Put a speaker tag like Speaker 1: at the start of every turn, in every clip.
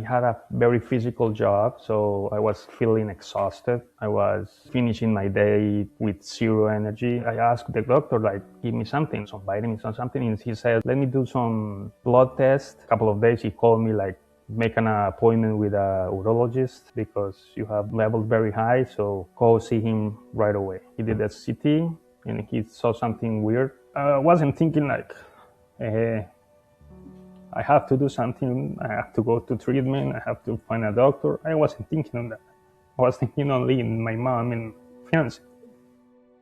Speaker 1: had a very physical job, so I was feeling exhausted. I was finishing my day with zero energy. I asked the doctor, like, give me something, some vitamins or something, and he said, let me do some blood tests. A couple of days he called me, like, make an appointment with a urologist because you have levels very high, so go see him right away. He did a CT and he saw something weird. I wasn't thinking like, I have to do something, I have to go to treatment, I have to find a doctor. I wasn't thinking on that. I was thinking only in my mom and fiance.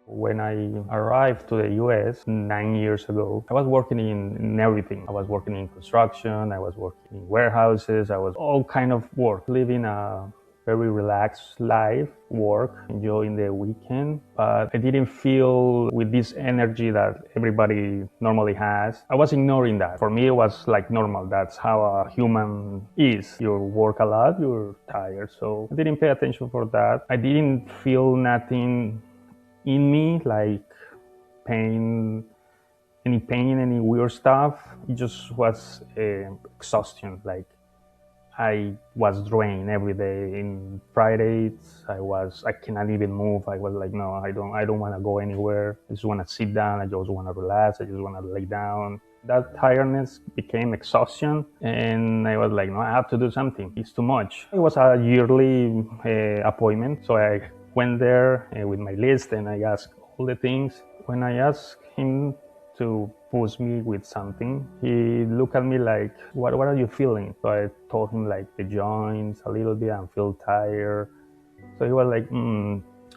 Speaker 1: When I arrived to the US 9 years ago, I was working in everything. I was working in construction, I was working in warehouses, I was all kind of work, living a very relaxed life, work, enjoying the weekend, but I didn't feel with this energy that everybody normally has. I was ignoring that. For me, it was like normal. That's how a human is. You work a lot, you're tired. So I didn't pay attention for that. I didn't feel nothing in me, like pain, any weird stuff. It just was exhaustion. Like I was drained every day. In Fridays, I cannot even move. I was like, no, I don't want to go anywhere. I just want to sit down. I just want to relax. I just want to lay down. That tiredness became exhaustion, and I was like, no, I have to do something. It's too much. It was a yearly appointment, so I went there with my list and I asked all the things. When I asked him to push me with something, he looked at me like, what are you feeling? So I told him like the joints a little bit and feel tired. So he was like,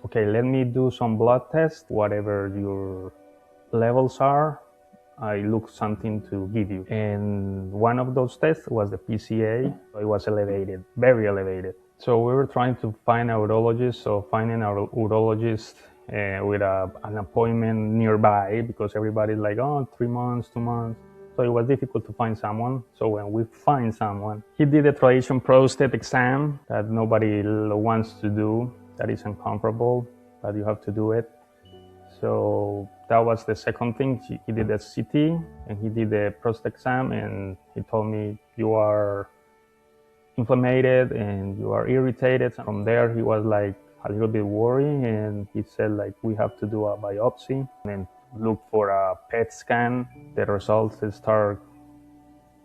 Speaker 1: okay, let me do some blood tests, whatever your levels are, I look something to give you. And one of those tests was the PCA. It was elevated, very elevated. So we were trying to find a urologist, so finding a urologist with an appointment nearby, because everybody's like, oh, 3 months, 2 months. So it was difficult to find someone. So when we find someone, he did a traditional prostate exam that nobody wants to do. That is uncomfortable, but you have to do it. So that was the second thing. He did a CT and he did the prostate exam, and he told me, you are inflamed and you are irritated. From there, he was like a little bit worried, and he said like, we have to do a biopsy and look for a PET scan. The results start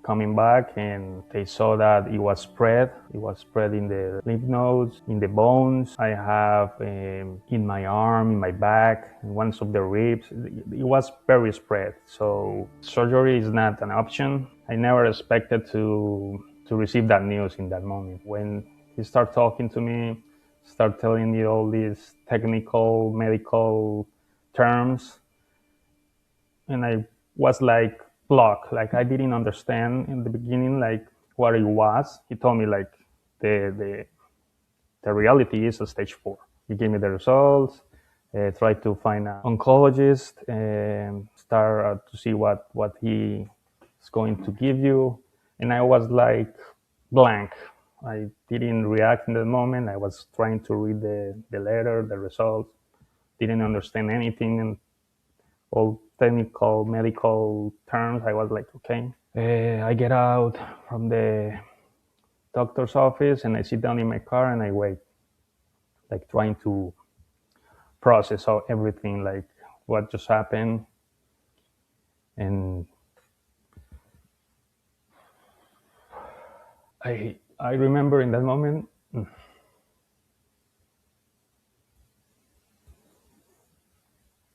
Speaker 1: coming back, and they saw that it was spread. It was spread in the lymph nodes, in the bones. I have in my arm, in my back, in one of the ribs. It was very spread. So surgery is not an option. I never expected to receive that news in that moment. When he started talking to me, start telling me all these technical medical terms, and I was like blocked. Like I didn't understand in the beginning like what it was. He told me like the reality is a stage 4. He gave me the results, tried to find an oncologist and start to see what he is going to give you. And I was like blank. I didn't react in that moment. I was trying to read the letter, the results, didn't understand anything, and all technical medical terms. I was like, okay. I get out from the doctor's office and I sit down in my car and I wait, like trying to process everything, like what just happened. And I remember in that moment,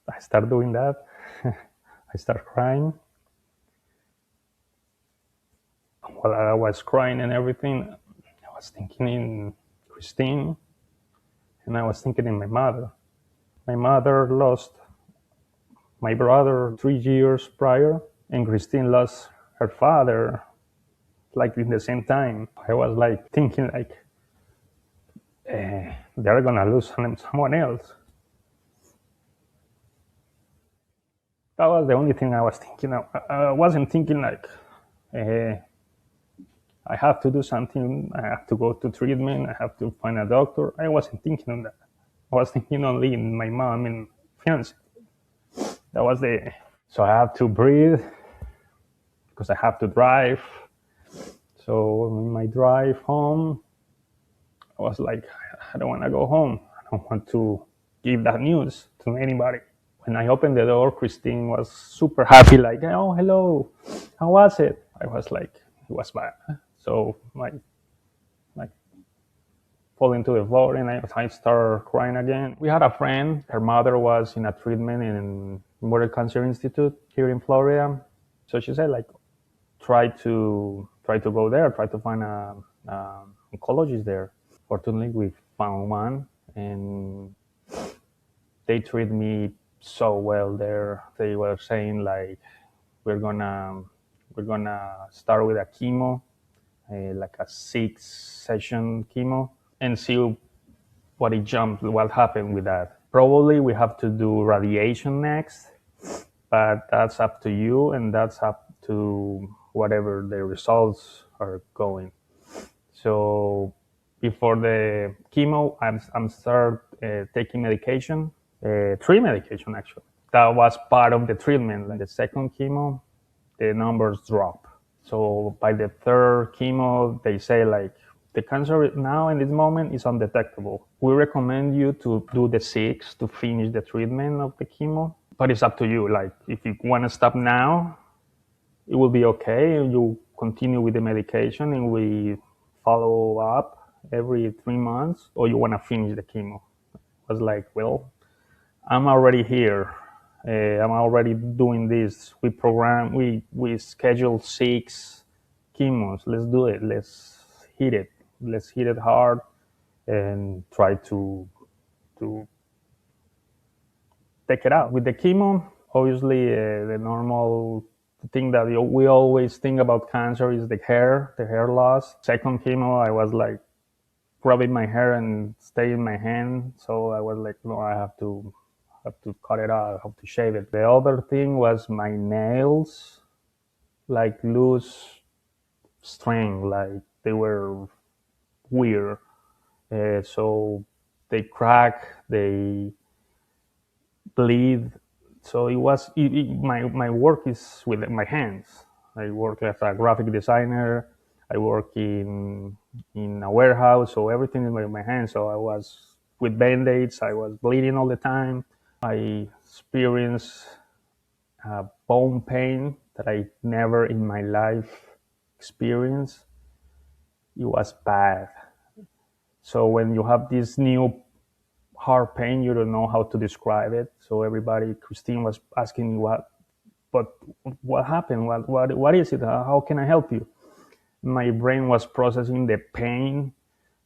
Speaker 1: I start doing that. I start crying. While I was crying and everything, I was thinking in Christine, and I was thinking in my mother. My mother lost my brother 3 years prior, and Christine lost her father like in the same time. I was like thinking like, they're gonna lose someone else. That was the only thing I was thinking of. I wasn't thinking like, I have to do something, I have to go to treatment, I have to find a doctor. I wasn't thinking on that. I was thinking only in my mom and fiance. That was so I have to breathe because I have to drive. So in my drive home, I was like, I don't want to go home. I don't want to give that news to anybody. When I opened the door, Christine was super happy, like, oh, hello, how was it? I was like, it was bad. So like falling to the floor, and I started crying again. We had a friend, her mother was in a treatment in Murder Cancer Institute here in Florida. So she said, like, try to go there, try to find a oncologist there. Fortunately, we found one, and they treat me so well there. They were saying, like, we're gonna we're gonna start with a chemo, like a 6 session chemo, and see what happened with that. Probably we have to do radiation next, but that's up to you, and that's up to whatever the results are going. So before the chemo, I'm start taking medication, 3 medication actually. That was part of the treatment. Like the second chemo, the numbers drop. So by the third chemo, they say, like, the cancer now in this moment is undetectable. We recommend you to do the 6 to finish the treatment of the chemo, but it's up to you. Like, if you want to stop now, it will be okay. You continue with the medication, and we follow up every 3 months, or you want to finish the chemo. I was like, well, I'm already here. I'm already doing this. We schedule 6 chemos. Let's do it. Let's hit it. Let's hit it hard and try to take it out. With the chemo, obviously, the normal thing that we always think about cancer is the hair loss. Second chemo, I was like rubbing my hair and stay in my hand. So I was like, no, I have to cut it out. I have to shave it. The other thing was my nails, like, lose strength, like they were weird. So they crack, they bleed. So my work is with my hands. I work as a graphic designer. I work in a warehouse, so everything is with my hands. So I was with band-aids. I was bleeding all the time. I experienced bone pain that I never in my life experienced. It was bad. So when you have this new hard pain, you don't know how to describe it. So Christine was asking me what happened? What is it? How can I help you? My brain was processing the pain.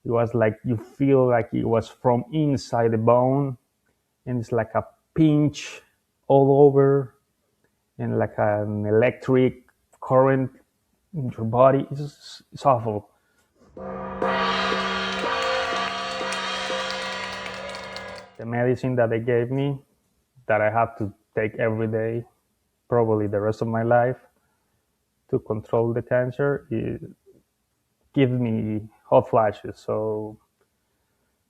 Speaker 1: It was like you feel like it was from inside the bone, and it's like a pinch all over, and like an electric current in your body. It's awful. The medicine that they gave me, that I have to take every day, probably the rest of my life, to control the cancer, it gives me hot flashes. So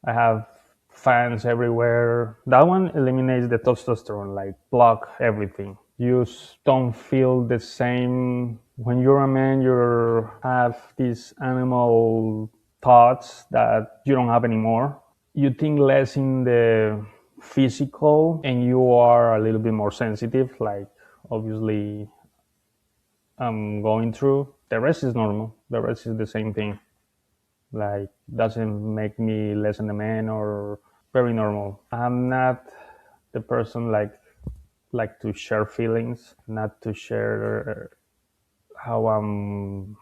Speaker 1: I have fans everywhere. That one eliminates the testosterone, like block everything. You don't feel the same. When you're a man, you have these animal thoughts that you don't have anymore. You think less in the physical, and you are a little bit more sensitive, like, obviously I'm going through. The rest is normal. The rest is the same thing. Like, doesn't make me less than a man, or very normal. I'm not the person like to share feelings, not to share how I'm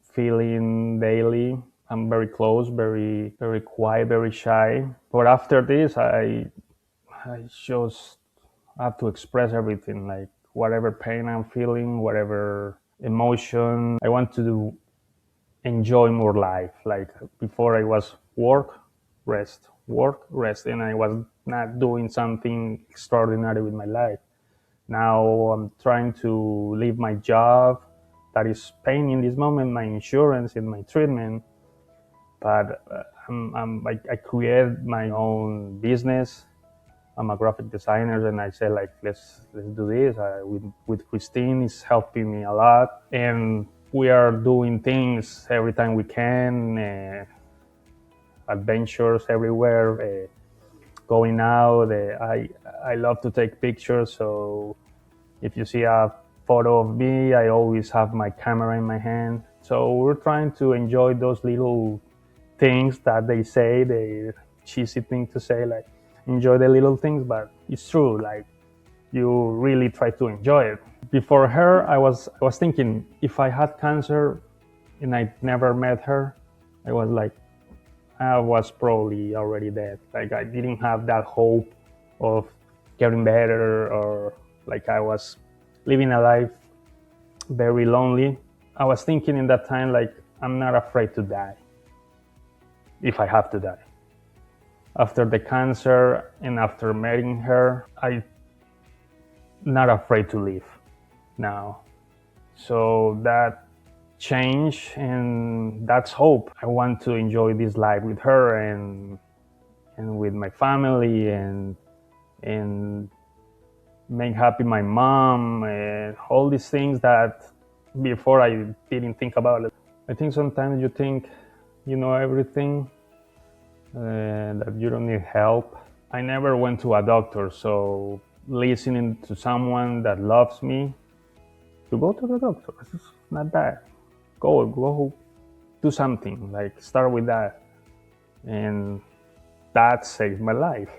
Speaker 1: feeling daily. I'm very close, very very quiet, very shy. But after this, I just have to express everything, like whatever pain I'm feeling, whatever emotion. I want to enjoy more life. Like, before, I was work, rest, and I was not doing something extraordinary with my life. Now I'm trying to leave my job that is paying in this moment my insurance and my treatment, but I create my own business. I'm a graphic designer, and I say, like, let's do this. With Christine, is helping me a lot, and we are doing things every time we can, adventures everywhere, going out. I love to take pictures, so if you see a photo of me, I always have my camera in my hand. So we're trying to enjoy those little things that they say, the cheesy thing to say, like enjoy the little things, but it's true. Like you really try to enjoy it. Before her, I was thinking if I had cancer and I never met her, I was like, I was probably already dead. Like I didn't have that hope of getting better, or like I was living a life very lonely. I was thinking in that time, like, I'm not afraid to die if I have to die. After the cancer and after meeting her, I'm not afraid to live now. So that change, and that's hope. I want to enjoy this life with her and with my family, and make happy my mom, and all these things that before I didn't think about it. I think sometimes you think you know everything, that you don't need help. I never went to a doctor, so listening to someone that loves me, to go to the doctor, it's not bad. Go do something, like start with that. And that saved my life.